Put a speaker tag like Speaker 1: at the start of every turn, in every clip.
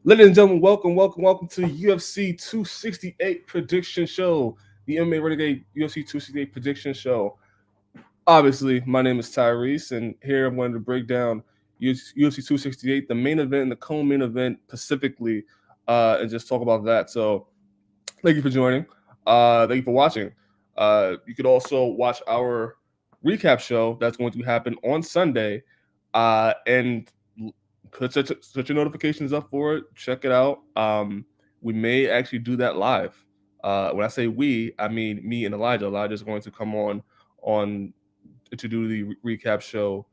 Speaker 1: Ladies and gentlemen, welcome to UFC 268 prediction show, the MMA Renegade UFC 268 prediction show. Obviously, my name is Tyrese, and here I'm going to break down UFC 268, the main event and the co-main event specifically, and just talk about that. So, thank you for joining. Thank you for watching. You could also watch our recap show that's going to happen on Sunday, and put your notifications up for it. Check it out. We may actually do that live. When I say we, I mean me and Elijah. Elijah's going to come on to do the recap show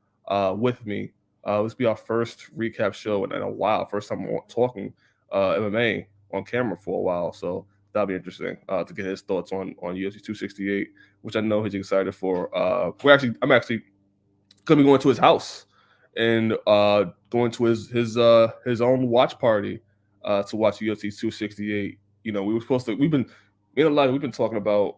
Speaker 1: with me. This will be our first recap show in a while. First time talking MMA on camera for a while. So that'll be interesting to get his thoughts on UFC 268, which I know he's excited for. I'm actually gonna be going to his house and going to his own watch party to watch UFC 268. You know, me and Elijah, we've been talking about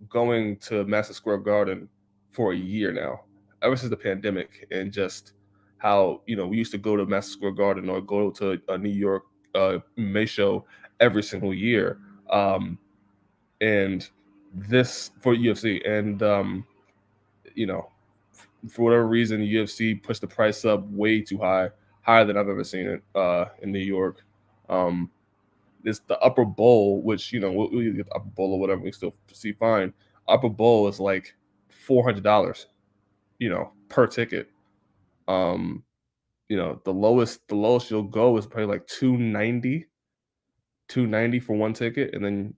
Speaker 1: going to Madison Square Garden for a year now, ever since the pandemic, and just how we used to go to Madison Square Garden or go to a New York May show every single year, and this for UFC, and you know, for whatever reason, the UFC pushed the price up way too high, higher than I've ever seen it in New York. Um, it's the upper bowl, which we get the upper bowl or whatever, we still see fine. Upper bowl is like $400, per ticket. Um, the lowest you'll go is probably like 290 for one ticket, and then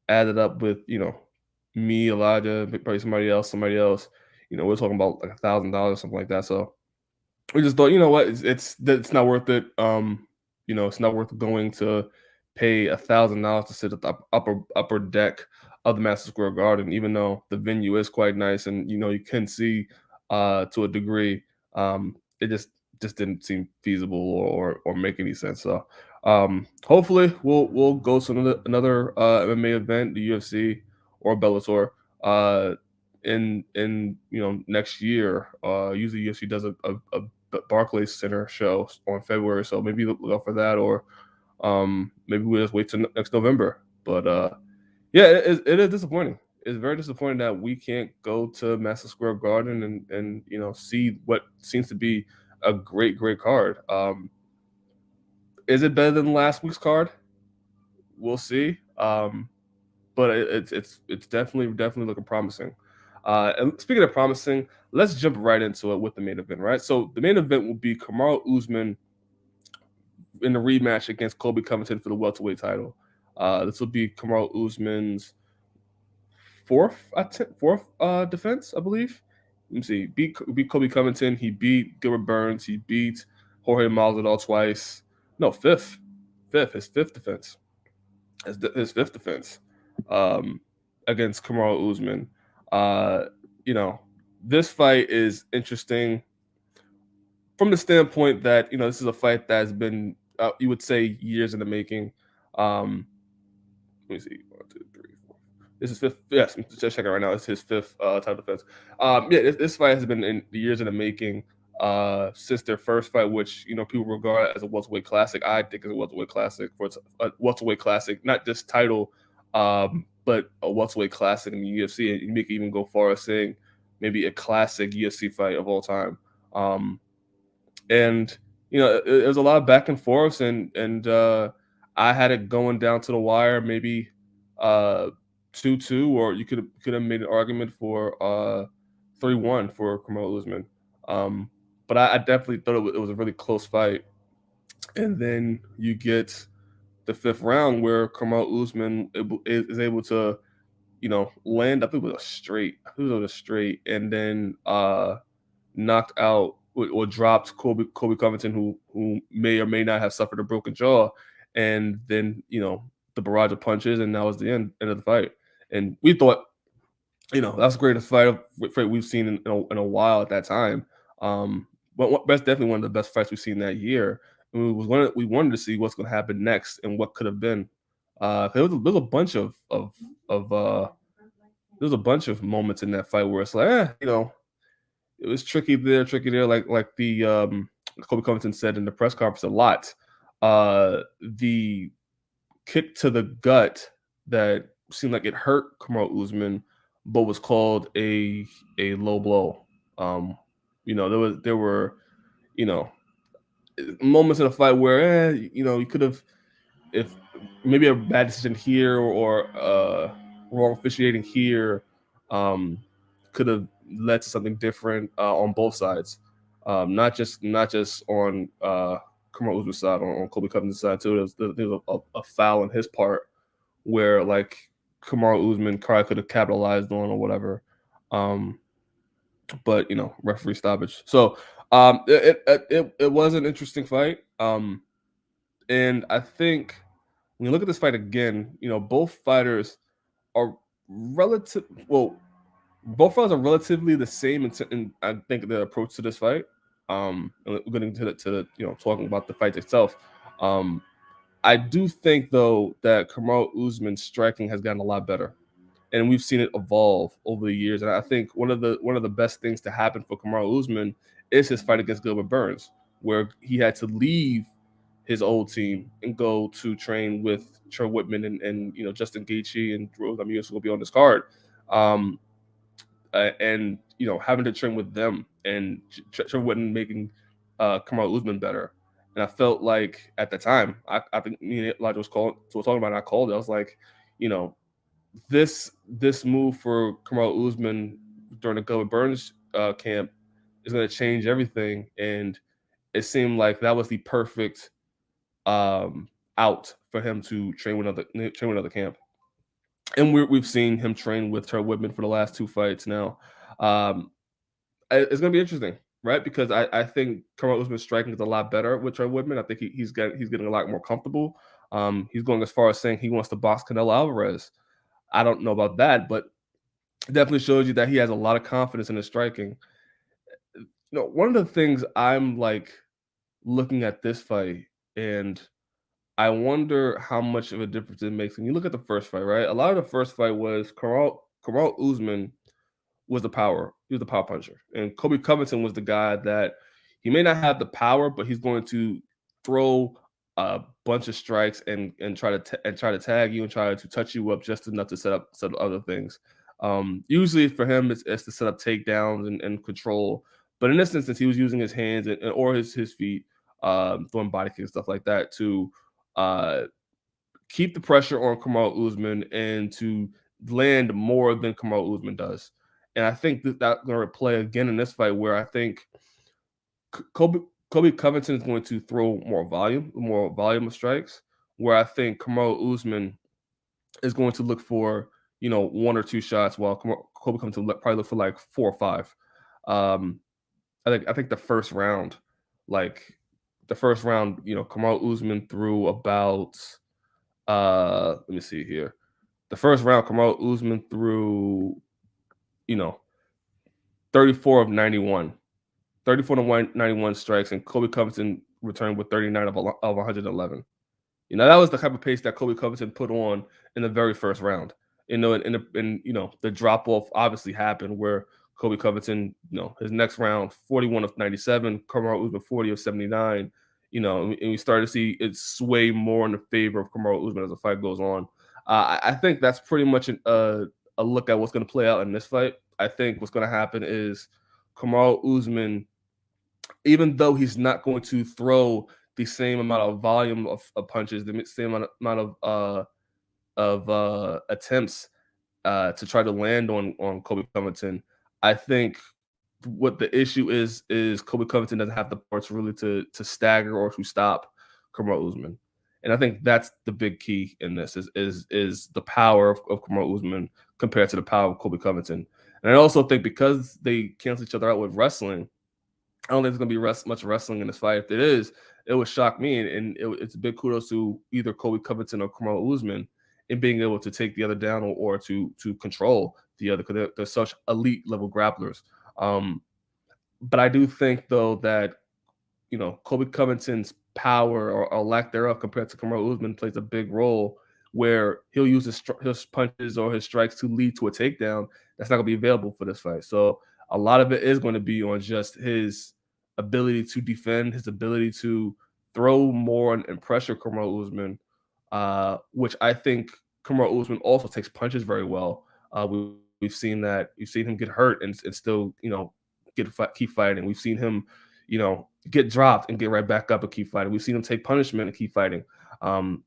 Speaker 1: add it up with me, Elijah, probably somebody else. We're talking about like $1,000, something like that. So we just thought, you know what, it's not worth it. It's not worth going to pay $1,000 to sit at the upper deck of the Madison Square Garden, even though the venue is quite nice and you can see to a degree. It just didn't seem feasible or make any sense. So hopefully we'll go to another MMA event, the UFC or Bellator, in next year. Usually UFC does a Barclays Center show on February, so maybe look out for that, or maybe we'll just wait till next November. But yeah, it is disappointing. It's very disappointing that we can't go to Madison Square Garden and see what seems to be a great card. Is it better than last week's card? We'll see. But it's definitely looking promising. And speaking of promising, let's jump right into it with the main event, right? So the main event will be Kamaru Usman in the rematch against Colby Covington for the welterweight title. This will be Kamaru Usman's fourth defense, I believe. Let me see. Beat Colby Covington. He beat Gilbert Burns. He beat Jorge Masvidal twice. No, his fifth defense. His fifth defense against Kamaru Usman. Uh, you know, this fight is interesting from the standpoint that this is a fight that's been you would say years in the making. Let me see, 1, 2, 3, 4. This is fifth. Yes, I'm just checking right now. It's his fifth title defense. Yeah, this fight has been in the years in the making since their first fight, which people regard as a welterweight classic. I think is a welterweight classic for a welterweight classic, not just title, but a welterweight classic in the UFC. And you make even go far as saying maybe a classic UFC fight of all time. And it was a lot of back and forth, and I had it going down to the wire, maybe 2-2, or you could have made an argument for 3-1 for Kamaru Usman. But I definitely thought it was a really close fight. And then you get the fifth round where Kamaru Usman is able to, land. I think it was a straight. And then knocked out or dropped Colby Covington, who may or may not have suffered a broken jaw, and then the barrage of punches, and that was the end of the fight. And we thought, that's the greatest fight we've seen in a while at that time. But that's definitely one of the best fights we've seen that year. And we wanted to see what's going to happen next and what could have been. There was a bunch of moments in that fight where it's like, it was tricky there, like the Colby Covington said in the press conference a lot. the kick to the gut that seemed like it hurt Kamaru Usman, but was called a low blow. There were you know moments in the fight where you could have, if maybe a bad decision here or wrong officiating here, um, could have led to something different on both sides, not just on Kamaru Usman's side, on Colby Covington's side too. There was a foul on his part where like Kamaru Usman probably could have capitalized on or whatever. But referee stoppage. So it was an interesting fight. And I think when you look at this fight again, both fighters are relative. Well, both fighters are relatively the same in I think the approach to this fight. And we're getting to the talking about the fight itself. I do think though that Kamaru Usman's striking has gotten a lot better, and we've seen it evolve over the years. And I think one of the best things to happen for Kamaru Usman is his fight against Gilbert Burns, where he had to leave his old team and go to train with Trey Whitman and Justin Gaethje and RoseNamajunas will be on this card, and having to train with them and Trey Whitman making Kamaru Usman better. And I felt like at the time, I think me and Elijah was talking about it. And I called it. I was like, this move for Kamaru Usman during the Gilbert Burns camp is going to change everything, and it seemed like that was the perfect out for him to train with another camp. And we've seen him train with Trey Whitman for the last two fights now. It's going to be interesting, right? Because I think Kamaru Usman's striking is a lot better with Trey Whitman. I think he's getting a lot more comfortable. He's going as far as saying he wants to box Canelo Alvarez. I don't know about that, but it definitely shows you that he has a lot of confidence in his striking. One of the things I'm like looking at this fight, and I wonder how much of a difference it makes when you look at the first fight, right? A lot of the first fight was Kamaru Usman was the power. He was the power puncher, and Colby Covington was the guy that he may not have the power, but he's going to throw a bunch of strikes and try to tag you and try to touch you up just enough to set up other things. Usually for him, it's to set up takedowns and control. But in this instance, he was using his hands or his feet, throwing body kicks, stuff like that, to uh, keep the pressure on Kamaru Usman and to land more than Kamaru Usman does. And I think that's going to play again in this fight, where I think Colby Covington is going to throw more volume of strikes, where I think Kamaru Usman is going to look for one or two shots, while Colby Covington probably look for like 4 or 5. I think the first round, Kamaru Usman threw about let me see here. The first round, Kamaru Usman threw 34 of 91. 34 to 91 strikes, and Colby Covington returned with 39 of 111. That was the type of pace that Colby Covington put on in the very first round. And the drop off obviously happened where Colby Covington, his next round, 41 of 97, Kamaru Usman 40 of 79. And we started to see it sway more in the favor of Kamaru Usman as the fight goes on. I think that's pretty much a look at what's going to play out in this fight. I think what's going to happen is Kamaru Usman, even though he's not going to throw the same amount of volume of punches, the same amount of attempts to try to land on Colby Covington, I think what the issue is Colby Covington doesn't have the parts really to stagger or to stop Kamaru Usman. And I think that's the big key in this is the power of Kamaru Usman compared to the power of Colby Covington. And I also think because they cancel each other out with wrestling, I don't think there's going to be much wrestling in this fight. If it is, it would shock me. And it's a big kudos to either Colby Covington or Kamaru Usman in being able to take the other down or to control the other, because they're such elite level grapplers. But I do think, though, that Colby Covington's power or lack thereof compared to Kamaru Usman plays a big role, where he'll use his punches or his strikes to lead to a takedown that's not going to be available for this fight. So a lot of it is going to be on just his ability to defend, his ability to throw more and pressure Kamaru Usman, which I think Kamaru Usman also takes punches very well. We've seen that. You've seen him get hurt and still, keep fighting. We've seen him, get dropped and get right back up and keep fighting. We've seen him take punishment and keep fighting. We're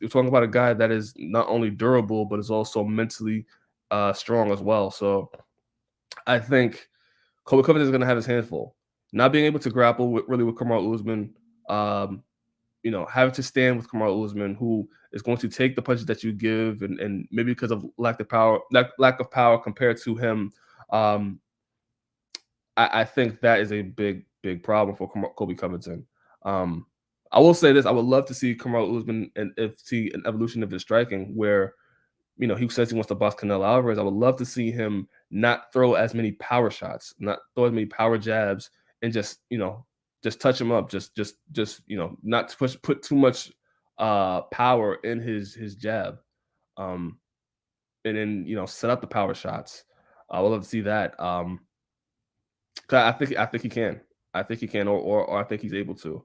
Speaker 1: talking about a guy that is not only durable but is also mentally strong as well. So I think Colby Covington is going to have his hands full. Not being able to grapple with Kamaru Usman, having to stand with Kamaru Usman, who is going to take the punches that you give, and maybe because of lack of power compared to him, I think that is a big problem for Colby Covington. I will say this: I would love to see Kamaru Usman and see an evolution of his striking, where he says he wants to box Canelo Alvarez. I would love to see him not throw as many power shots, not throw as many power jabs, and just touch him up, not put too much power in his jab, and then set up the power shots. I would love to see that. 'Cause I think he can. I think he can, or I think he's able to.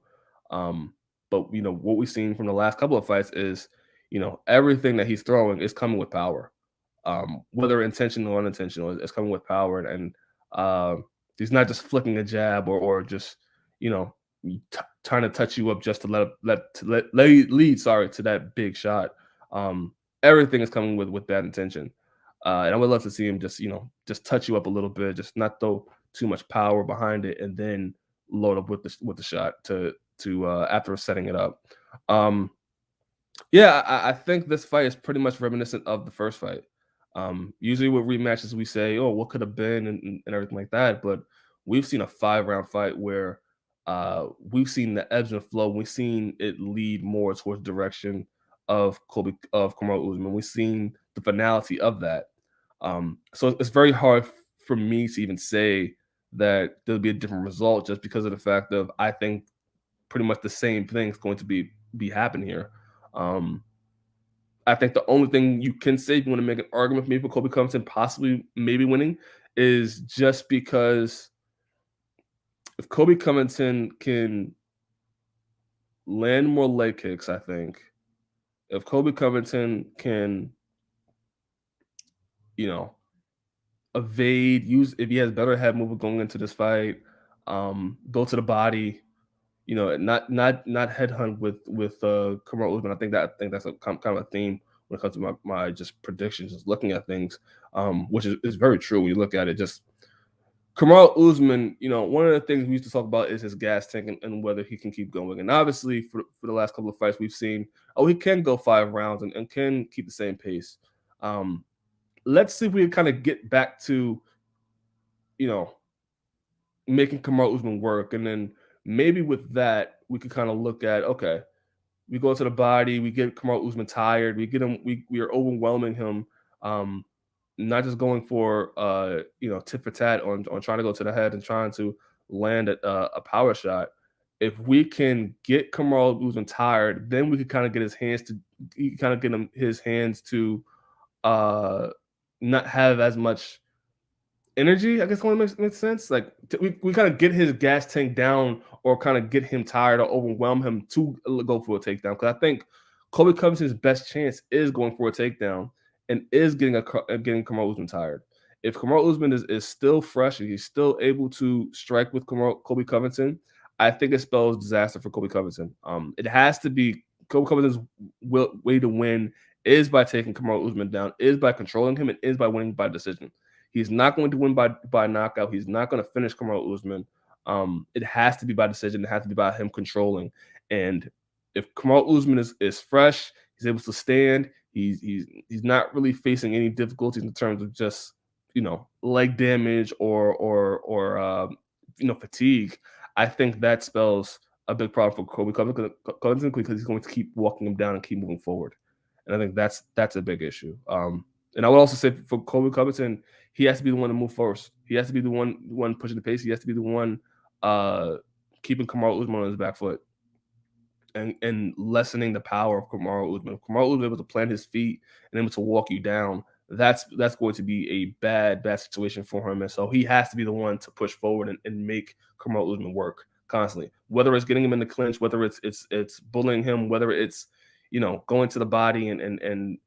Speaker 1: But what we've seen from the last couple of fights is, everything that he's throwing is coming with power. Whether intentional or unintentional, it's coming with power, and he's not just flicking a jab or just trying to touch you up just to lead to that big shot. Everything is coming with that intention, and I would love to see him just touch you up a little bit, just not throw too much power behind it, and then load up with the shot to after setting it up. Yeah, I think this fight is pretty much reminiscent of the first fight. Usually with rematches, we say, "Oh, what could have been," and everything like that. But we've seen a 5-round fight where we've seen the ebbs and flow. We've seen it lead more towards direction of Kamaru Usman. We've seen the finality of that. So it's very hard for me to even say that there'll be a different result just because of the fact of I think pretty much the same thing is going to be happening here. Um, I think the only thing you can say if you want to make an argument for me for Colby Covington possibly maybe winning is just because if Colby Covington can land more leg kicks, I think if Colby Covington can, you know, evade, use if he has better head movement going into this fight, go to the body, not headhunt with Kamaru Usman. I think that's a kind of a theme when it comes to my just predictions, just looking at things, which is very true when you look at it. Just Kamaru Usman, one of the things we used to talk about is his gas tank and whether he can keep going. And obviously, for the last couple of fights, we've seen, he can go 5 rounds and can keep the same pace. Let's see if we can kind of get back to, you know, making Kamaru Usman work. And then maybe with that, we could kind of look at, okay, we go to the body, we get Kamaru Usman tired, we are overwhelming him, not just going for tit for tat on trying to go to the head and trying to land a power shot. If we can get Kamaru Usman tired, then we could kind of get his hands to not have as much energy, I guess, when it makes sense. Like we kind of get his gas tank down, or kind of get him tired or overwhelm him to go for a takedown. Because I think Colby Covington's best chance is going for a takedown and is getting Kamaru Usman tired. If Kamaru Usman is still fresh and he's still able to strike with Colby Covington, I think it spells disaster for Colby Covington. It has to be Colby Covington's way to win is by taking Kamaru Usman down, is by controlling him, and is by winning by decision. He's not going to win by knockout. He's not going to finish Kamaru Usman. It has to be by decision. It has to be by him controlling. And if Kamaru Usman is fresh, he's able to stand. He's not really facing any difficulties in terms of just leg damage or fatigue. I think that spells a big problem for Colby Covington because he's going to keep walking him down and keep moving forward. And I think that's a big issue. And I would also say for Colby Covington, he has to be the one to move first. He has to be the one pushing the pace. He has to be the one keeping Kamaru Usman on his back foot and lessening the power of Kamaru Usman. If Kamaru Usman is able to plant his feet and able to walk you down, that's going to be a bad situation for him. And so he has to be the one to push forward and make Kamaru Usman work. constantly. Whether it's getting him in the clinch, whether it's bullying him, whether it's going to the body and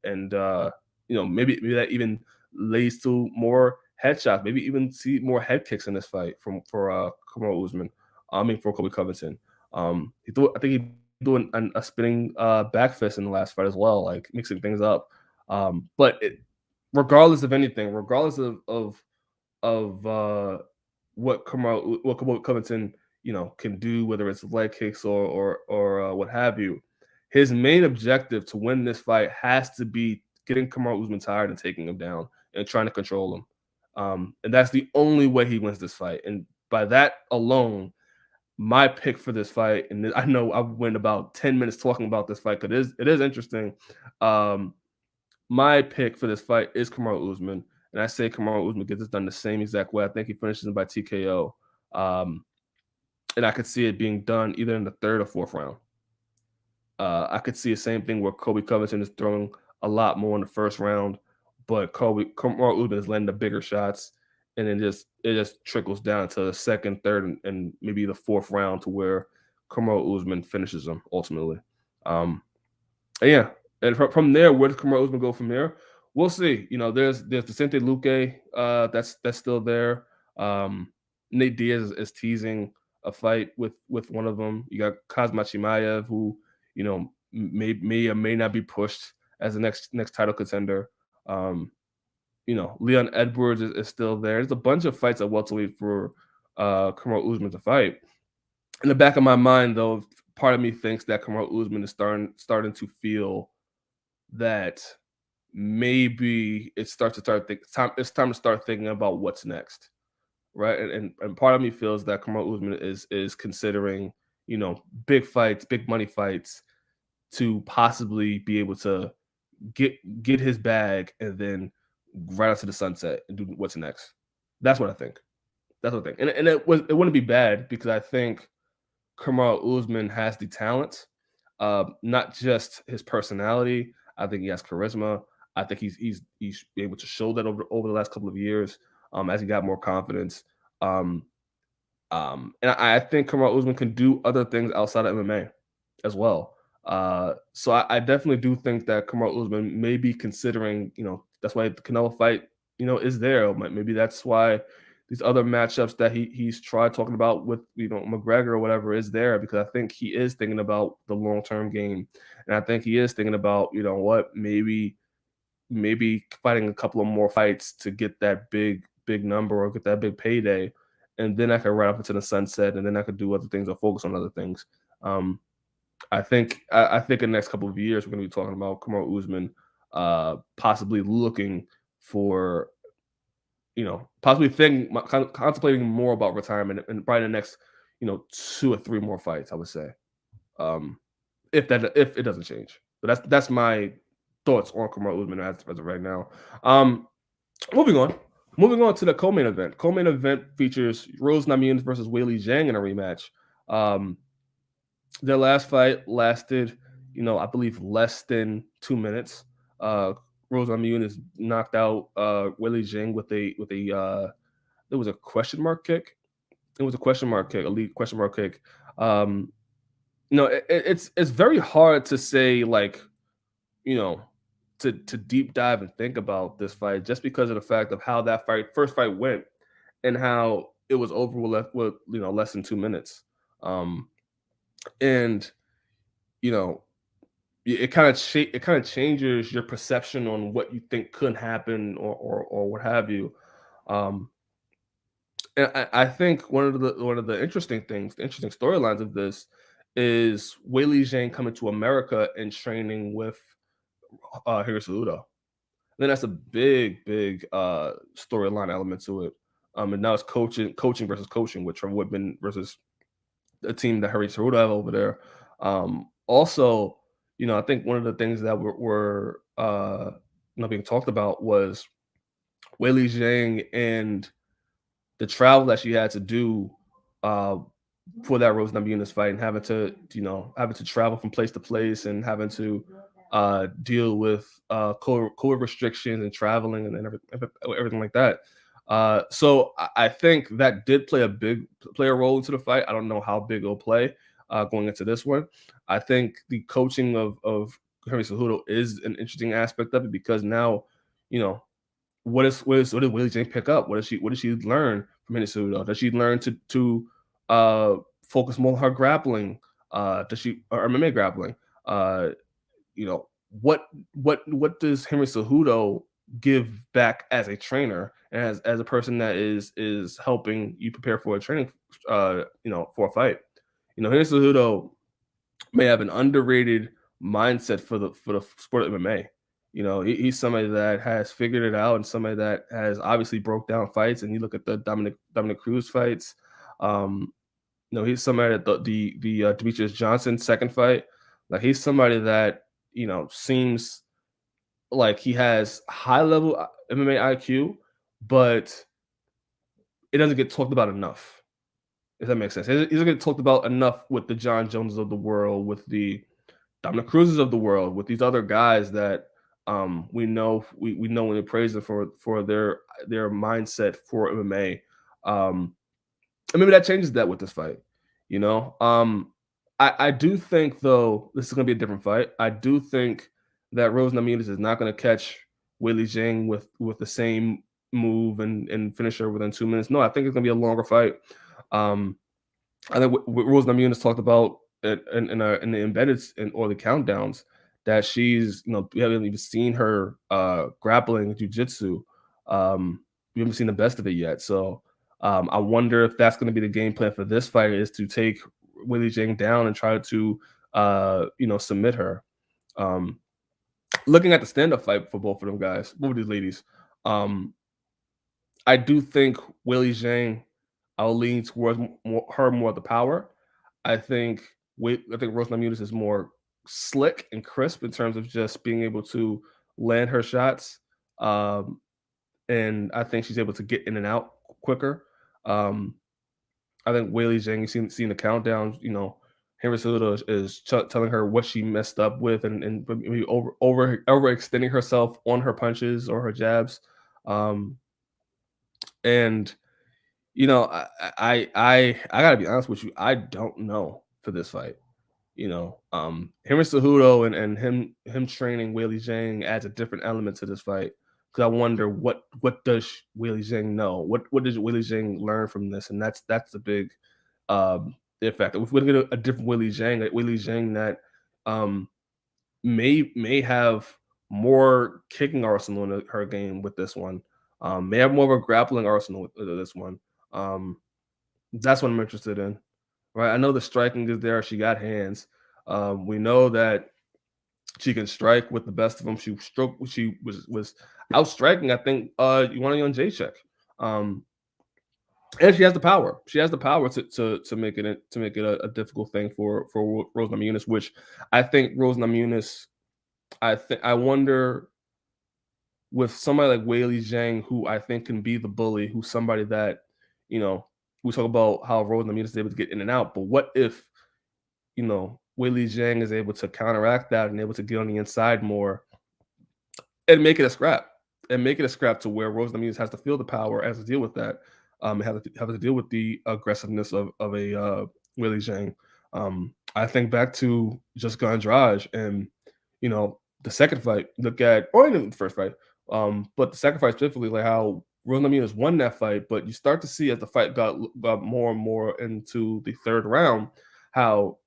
Speaker 1: maybe that even leads to more headshots, maybe even see more head kicks in this fight for Kamaru Usman. I mean for Colby Covington. I think he doing a spinning back fist in the last fight as well, like mixing things up. But regardless of anything, regardless of what Colby Covington can do, whether it's leg kicks or what have you, his main objective to win this fight has to be getting Kamaru Usman tired and taking him down and trying to control him. And that's the only way he wins this fight. And by that alone, my pick for this fight, and I know I went about 10 minutes talking about this fight because it is interesting. My pick for this fight is Kamaru Usman, and I say Kamaru Usman gets this done the same exact way. I think he finishes him by TKO, and I could see it being done either in the third or fourth round. I could see the same thing where Colby Covington is throwing a lot more in the first round, but Kamaru Usman is landing the bigger shots, and then it just trickles down to the second, third, and maybe the fourth round to where Kamaru Usman finishes him ultimately. And yeah, and from there, where does Kamaru Usman go from there? We'll see. There's Vicente Luque that's still there. Nate Diaz is teasing a fight with one of them. You got Kazmat Chimaev, who may or may not be pushed as the next title contender. Leon Edwards is still there. There's a bunch of fights at welterweight for Kamaru Usman to fight. In the back of my mind, though, part of me thinks that Kamaru Usman is starting to feel that maybe it's time to start thinking about what's next, right? And part of me feels that Kamaru Usman is considering big fights, big money fights, to possibly be able to get his bag and then right out to the sunset and do what's next. That's what I think. And it wouldn't be bad because I think Kamaru Usman has the talent, not just his personality. I think he has charisma. I think he's able to show that over the last couple of years as he got more confidence. And I think Kamaru Usman can do other things outside of MMA as well. So I definitely do think that Kamaru Usman may be considering, that's why the Canelo fight, is there. Maybe that's why these other matchups that he's tried talking about with, McGregor or whatever is there, because I think he is thinking about the long-term game. And I think he is thinking about, maybe fighting a couple of more fights to get that big number or get that big payday. And then I could ride up into the sunset and then I could do other things or focus on other things. I think in the next couple of years, we're going to be talking about Kamaru Usman possibly looking for, possibly contemplating more about retirement and probably the next, 2 or 3 more fights, I would say, if it doesn't change. But that's my thoughts on Kamaru Usman as of right now. Moving on to the co-main event. Co-main event features RoseNamajunas versus Weilii Zhang in a rematch. Their last fight lasted, I believe less than 2 minutes. RoseNamajunas knocked out Weilii Zhang with a there was a question mark kick. It was a question mark kick, a lead question mark kick. It's very hard to say, like, to deep dive and think about this fight just because of the fact of how that first fight went and how it was over with less than 2 minutes. And it kind of changes your perception on what you think could happen or what have you. And I think one of the interesting storylines of this is Weilii Zhang coming to America and training with Cejudo. Then that's a big storyline element to it. And now it's coaching versus coaching with Trevor Whitman versus a team that Cejudo have over there. Also, I think one of the things that were being talked about was Weilii Zhang and the travel that she had to do for that RoseNamajunas fight, and having to travel from place to place and having to deal with COVID restrictions and traveling and everything like that. So I think that did play a role into the fight. I don't know how big it'll play going into this one. I think the coaching of Henry Cejudo is an interesting aspect of it because now, you know, what did Weili Zhang pick up? What did she learn from Henry Cejudo? Does she learn to uh, focus more on her grappling? Does she or MMA grappling? Uh, you know what does Henry Cejudo give back as a trainer and as a person that is helping you prepare for a training for a fight. Henry Cejudo may have an underrated mindset for the sport of MMA. He's somebody that has figured it out and somebody that has obviously broke down fights. And you look at the Dominic Cruz fights. um he's somebody that the Demetrius Johnson second fight, like he's somebody that seems like he has high level MMA IQ, but it doesn't get talked about enough. If that makes sense, it doesn't get talked about enough with the John Joneses of the world, with the Dominic Cruzes of the world, with these other guys that we know when they praise them for their mindset for MMA. And maybe that changes that with this fight. You know, I do think though this is going to be a different fight. I do think that RoseNamajunas is not going to catch Weili Zhang with the same move and finish her within 2 minutes. No, I think it's going to be a longer fight. Um, I think what RoseNamajunas talked about in the embedded or the countdowns that she's we haven't even seen her grappling jujitsu. We haven't seen the best of it yet. So I wonder if that's going to be the game plan for this fight, is to take Weili Zhang down and try to submit her. Um, Looking at the stand-up fight for both of them guys, both of these ladies, um, I do think Weili Zhang, I'll lean towards her more the power. I think Rose Namajunas is more slick and crisp in terms of just being able to land her shots. Um, and I think she's able to get in and out quicker. Um, I think Weili Zhang, you seen the countdowns. Henry Cejudo is telling her what she messed up with, and maybe overextending herself on her punches or her jabs. Um, and I gotta be honest with you. I don't know for this fight. Henry Cejudo and him training Weili Zhang adds a different element to this fight. Because I wonder what does Weili Zhang know? What does Weili Zhang learn from this? And that's the big effect. If we're gonna get a different Weili Zhang that um may have more kicking arsenal in her game with this one. May have more of a grappling arsenal with this one. Um, that's what I'm interested in. Right. I know the striking is there. She got hands. We know that she can strike with the best of them. She was out striking, I think, you want on Jacek. Um, and she has the power. She has the power to make it a difficult thing for Rose Namajunas, which I think Rose Namajunas. I wonder, with somebody like Weili Zhang, who I think can be the bully, who's somebody that, we talk about how Rose Namajunas is able to get in and out, but what if Weili Zhang is able to counteract that and able to get on the inside more and make it a scrap to where Rose Namajunas has to feel the power, has to deal with that, have to deal with the aggressiveness of a Weili Zhang. I think back to just Andrade and the second fight. Look at or even the first fight, but the second fight specifically, like how Rose Namajunas won that fight, but you start to see as the fight got more and more into the third round how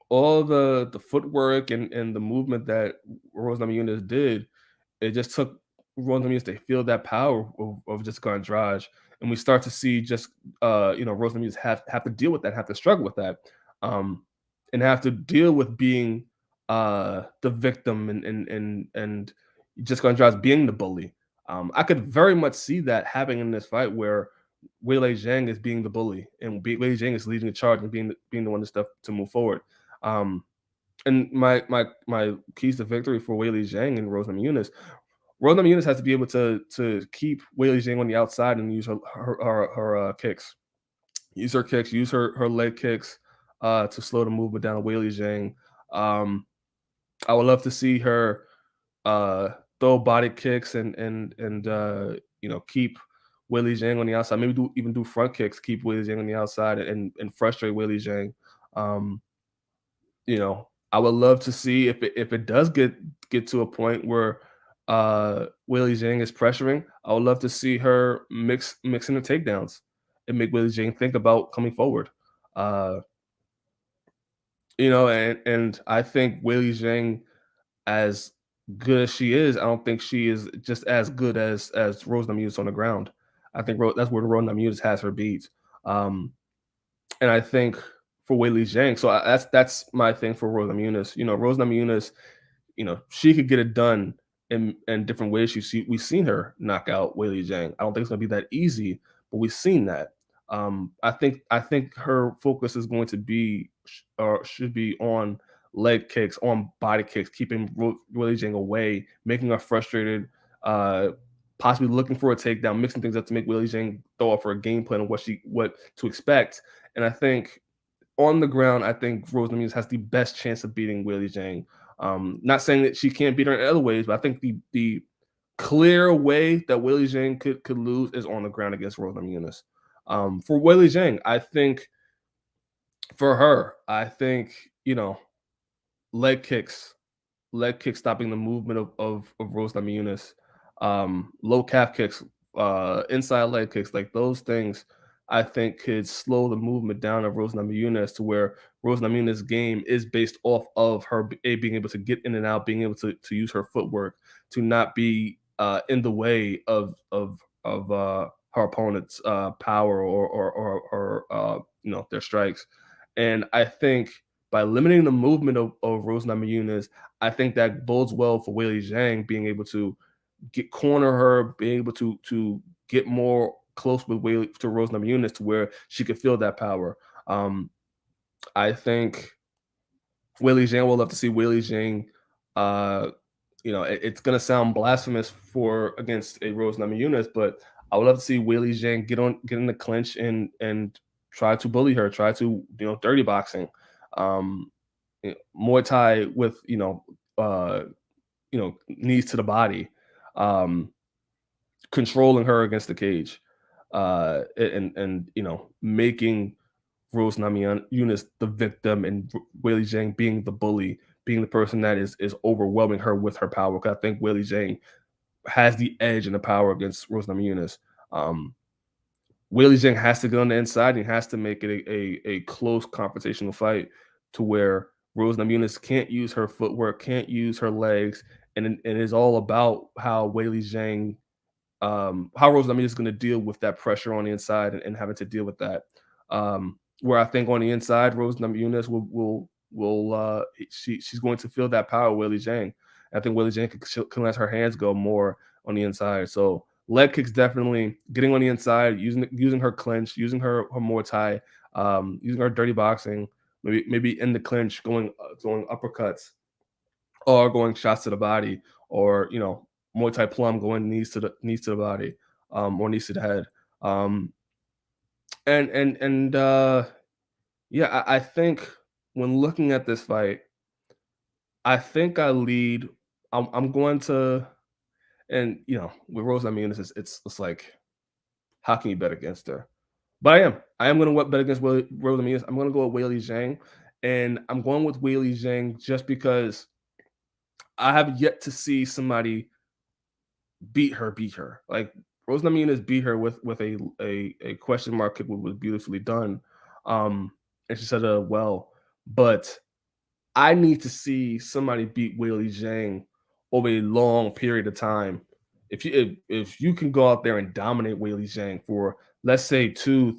Speaker 1: all the footwork and the movement that Rose Namajunas did, it just took Rose Namajunas to feel that power of just Andrade, and we start to see just Rose Namajunas have to deal with that, have to struggle with that, and have to deal with being the victim and just Andrade being the bully. I could very much see that happening in this fight where Weili Zhang is being the bully and Weili Zhang is leading the charge and being the one to move forward. Um, and my keys to victory for Weili Zhang and Rose Namajunas. Rose Namajunas has to be able to keep Weili Zhang on the outside and use her kicks. Use her kicks, use her leg kicks to slow the movement down of Weili Zhang. Um, I would love to see her throw body kicks and keep Weilii Zhang on the outside. Maybe even do front kicks, keep Weilii Zhang on the outside and frustrate Weilii Zhang. I would love to see if it does get to a point where Weilii Zhang is pressuring. I would love to see her mixing the takedowns and make Weilii Zhang think about coming forward. Uh, and I think Weilii Zhang, as good as she is, I don't think she is just as good as RoseNamajunas on the ground. I think that's where RoseNamajunas has her beat. Um, and I think for Weilii Zhang, so that's my thing for RoseNamajunas. RoseNamajunas, she could get it done in different ways. We've seen her knock out Weilii Zhang. I don't think it's gonna be that easy, but we've seen that. I think her focus is going to be or should be on leg kicks, on body kicks, keeping Weilii Zhang away, making her frustrated, uh, possibly looking for a takedown, mixing things up to make Weilii Zhang throw off her game plan of what to expect. And I think on the ground, I think RoseNamajunas has the best chance of beating Weilii Zhang. Not saying that she can't beat her in other ways, but I think the clear way that Weilii Zhang could lose is on the ground against RoseNamajunas. For Weilii Zhang, I think for her, I think leg kicks, stopping the movement of RoseNamajunas, low calf kicks, inside leg kicks, like those things, I think could slow the movement down of RoseNamajunas to where RoseNamajunas' game is based off of her being able to get in and out, being able to use her footwork, to not be in the way of her opponent's power or their strikes. And I think by limiting the movement of RoseNamajunas, I think that bodes well for Weilii Zhang being able to corner her, being able to get more close with to RoseNamajunas to where she could feel that power. I think Weilii Zhang will love to see Weilii Zhang. It's gonna sound blasphemous for against a RoseNamajunas, but I would love to see Weilii Zhang get in the clinch and try to bully her, try to dirty boxing, Muay Thai with knees to the body, controlling her against the cage, and making RoseNamajunas the victim and Weilii Zhang being the bully, being the person that is overwhelming her with her power. Because I think Weilii Zhang has the edge and the power against RoseNamajunas. Um, Weilii Zhang has to get on the inside and has to make it a close confrontational fight to where RoseNamajunas can't use her footwork, can't use her legs, and it is all about how Weilii Zhang, how RoseNamajunas is going to deal with that pressure on the inside and having to deal with that. Where I think on the inside, RoseNamajunas she's going to feel that power, Weilii Zhang. I think Weilii Zhang can let her hands go more on the inside. So leg kicks, definitely getting on the inside, using her clinch, using her Muay Thai, using her dirty boxing, maybe in the clinch, going uppercuts or going shots to the body, or Muay Thai plum, going knees to the body, or knees to the head. And yeah, I think when looking at this fight, I think I lead. I'm going to, and with RoseNamajunas, it's like, how can you bet against her? But I am going to bet against RoseNamajunas. I'm going to go with Weilii Zhang, and I'm going with Weilii Zhang just because I have yet to see somebody beat her. Like RoseNamajunas beat her with a question mark kick, was beautifully done. And she said well, but I need to see somebody beat Weilii Zhang over a long period of time. If you can go out there and dominate Weilii Zhang for, let's say, 2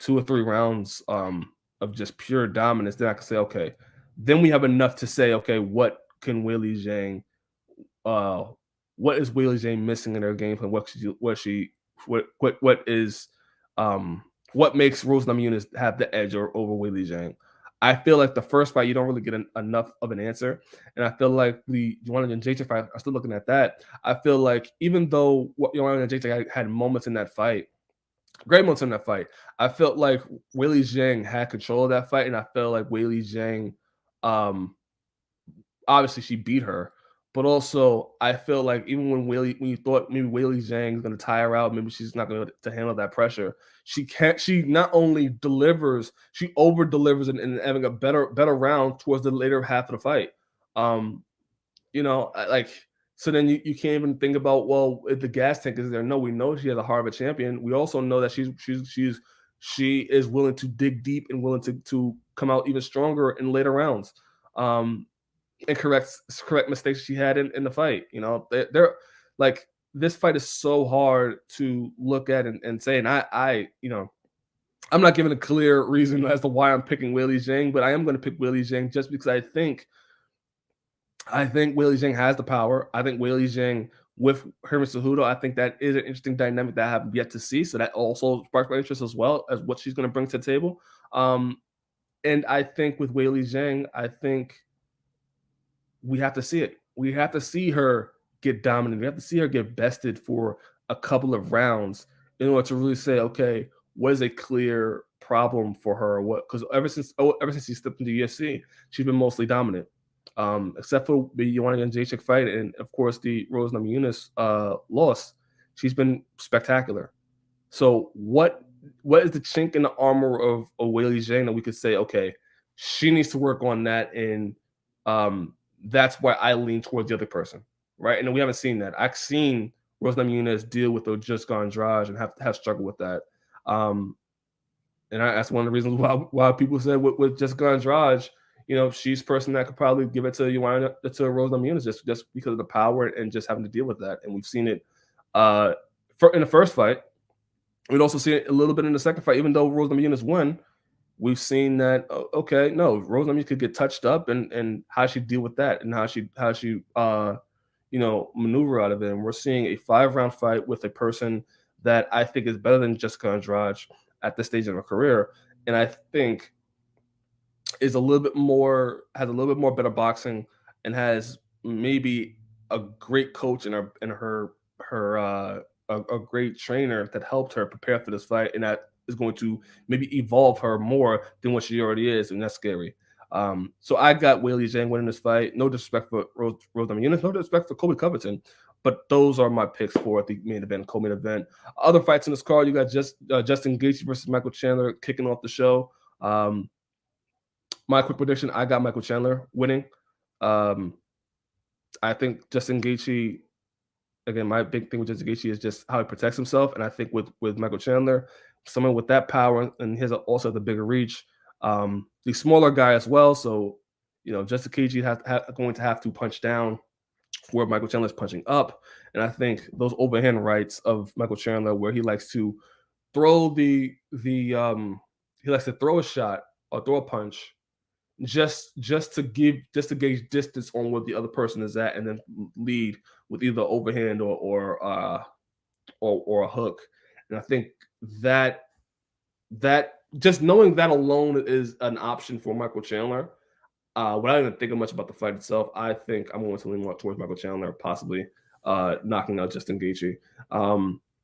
Speaker 1: or 3 rounds of just pure dominance, then I can say, okay, then we have enough to say, okay, what can Weilii Zhang uh what is Weilii Zhang missing in her game plan? What is what makes RoseNamajunas have the edge over Weilii Zhang? I feel like the first fight you don't really get enough of an answer, and I feel like the Joanna and JJ fight, I'm still looking at that. I feel like even though Joanna and JJ had moments in that fight, great moments in that fight, I felt like Weilii Zhang had control of that fight, and I felt like Weilii Zhang, um, obviously she beat her, But also, I feel like even when you thought maybe Weili Zhang is going to tire out, maybe she's not going to handle that pressure. She can't. She not only delivers, she over delivers and having a better round towards the later half of the fight. Um, like so then you can't even think about, well, if the gas tank is there. No, we know she has a heart of a champion. We also know that she is willing to dig deep and willing to come out even stronger in later rounds. And correct mistakes she had in the fight. They're like, this fight is so hard to look at and say. And I'm not giving a clear reason as to why I'm picking Weili Zhang, but I am going to pick Weili Zhang just because I think Weili Zhang has the power. I think Weili Zhang with Herman Cejudo, I think that is an interesting dynamic that I have yet to see. So that also sparks my interest as well as what she's going to bring to the table. And I think with Weili Zhang, I think we have to see it. We have to see her get dominant. We have to see her get bested for a couple of rounds in order to really say, okay, what is a clear problem for her? What, because ever since she stepped into UFC, she's been mostly dominant. Except for the Joanna Jędrzejczyk fight and of course the RoseNamajunas loss, she's been spectacular. So what is the chink in the armor of Weili Zhang that we could say, okay, she needs to work on that, and that's why I lean towards the other person, right? And we haven't seen that. I've seen RoseNamajunas deal with the Jessica Andrade and have struggled with that. And that's one of the reasons why people said with Jessica Andrade, she's a person that could probably give it to RoseNamajunas just because of the power and just having to deal with that. And we've seen it in the first fight. We'd also see it a little bit in the second fight, even though RoseNamajunas won. We've seen that, okay, no, RoseNamajunas could get touched up, and how she deal with that, and how she maneuver out of it. And we're seeing a 5-round fight with a person that I think is better than Jessica Andrade at this stage of her career, and I think has a little bit more better boxing, and has maybe a great coach a great trainer that helped her prepare for this fight, and that is going to maybe evolve her more than what she already is, and that's scary. So I got Weili Zhang winning this fight. No disrespect for RoseNamajunas, no disrespect for Colby Covington, but those are my picks for the main event, co-main event. Other fights in this card, you got Justin Gaethje versus Michael Chandler kicking off the show. My quick prediction: I got Michael Chandler winning. I think Justin Gaethje. Again, my big thing with Justin Gaethje is just how he protects himself, and I think with Michael Chandler, someone with that power, and his also the bigger reach, the smaller guy as well. So, Justin Gaethje going to have to punch down where Michael Chandler is punching up, and I think those overhand rights of Michael Chandler, where he likes to throw he likes to throw a shot or throw a punch, just to gauge distance on where the other person is at, and then lead with either overhand or a hook. And I think that just knowing that alone is an option for Michael Chandler. Without even thinking much about the fight itself, I think I'm going to lean more towards Michael Chandler, possibly knocking out Justin Gaethje.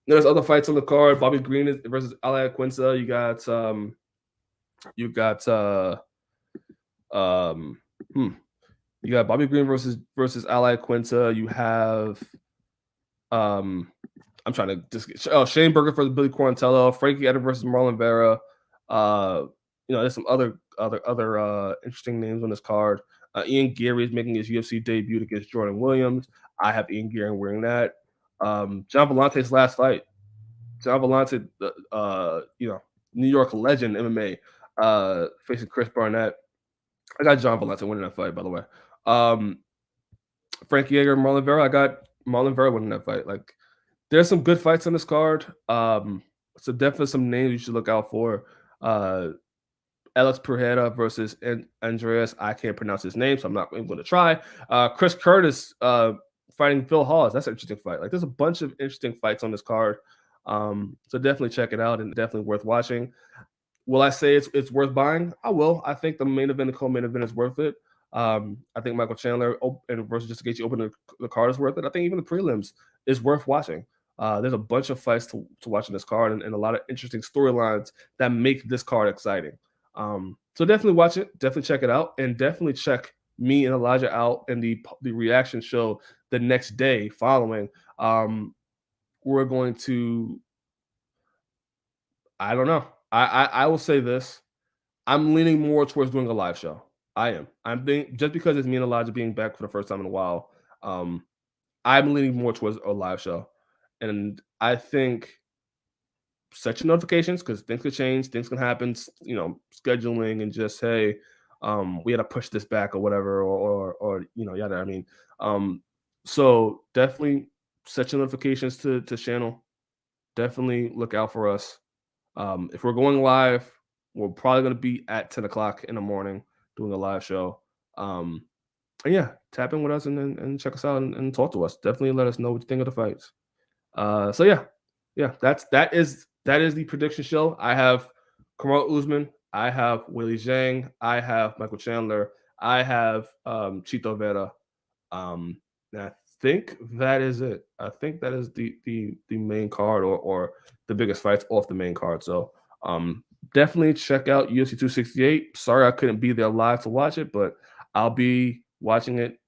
Speaker 1: There's other fights on the card. Bobby Green versus Ali Quinta. You got Bobby Green versus Ali Quinta. You have I'm trying to just Shane Burger versus Billy Quarantello, Frankie Edgar versus Marlon Vera. There's some other interesting names on this card. Ian Gary is making his UFC debut against Jordan Williams. I have Ian Gary wearing that. John Volante's last fight. John Volante, New York legend MMA, facing Chris Barnett. I got John Volante winning that fight, by the way. Frankie Edgar, Marlon Vera. I got Marlon Vera winning that fight. Like, there's some good fights on this card. So definitely some names you should look out for. Alex Pereira versus Andreas. I can't pronounce his name, so I'm not even going to try. Chris Curtis fighting Phil Hawes. That's an interesting fight. Like, there's a bunch of interesting fights on this card. So definitely check it out, and definitely worth watching. Will I say it's worth buying? I will. I think the main event and co-main event is worth it. I think Michael Chandler and versus Justin Gaethje opening the card is worth it. I think even the prelims is worth watching. There's a bunch of fights to watch in this card, and a lot of interesting storylines that make this card exciting. So definitely watch it. Definitely check it out, and definitely check me and Elijah out in the reaction show the next day following, we're going to, I don't know. I will say this. I'm leaning more towards doing a live show. I am. I'm being, just because it's me and Elijah being back for the first time in a while. I'm leaning more towards a live show, and I think set your notifications because things could change, things can happen. Scheduling and just, hey, we had to push this back or whatever, or yada. I mean, so definitely set your notifications to channel. Definitely look out for us. If we're going live, we're probably going to be at 10 o'clock in the morning doing a live show. And yeah, tap in with us and check us out and talk to us. Definitely let us know what you think of the fights. So yeah, that is the prediction show. I have KamaruUsman, I have Weilii Zhang, I have Michael Chandler, I have Chito Vera. And I think that is it. I think that is the main card or the biggest fights off the main card. So definitely check out UFC 268. Sorry I couldn't be there live to watch it, but I'll be watching it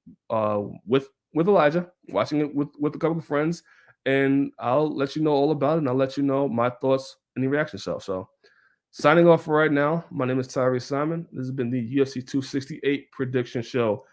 Speaker 1: with Elijah, watching it with a couple of friends, and I'll let you know all about it, and I'll let you know my thoughts in the reaction show. So signing off for right now, my name is Tyrese Simon. This has been the UFC 268 prediction show.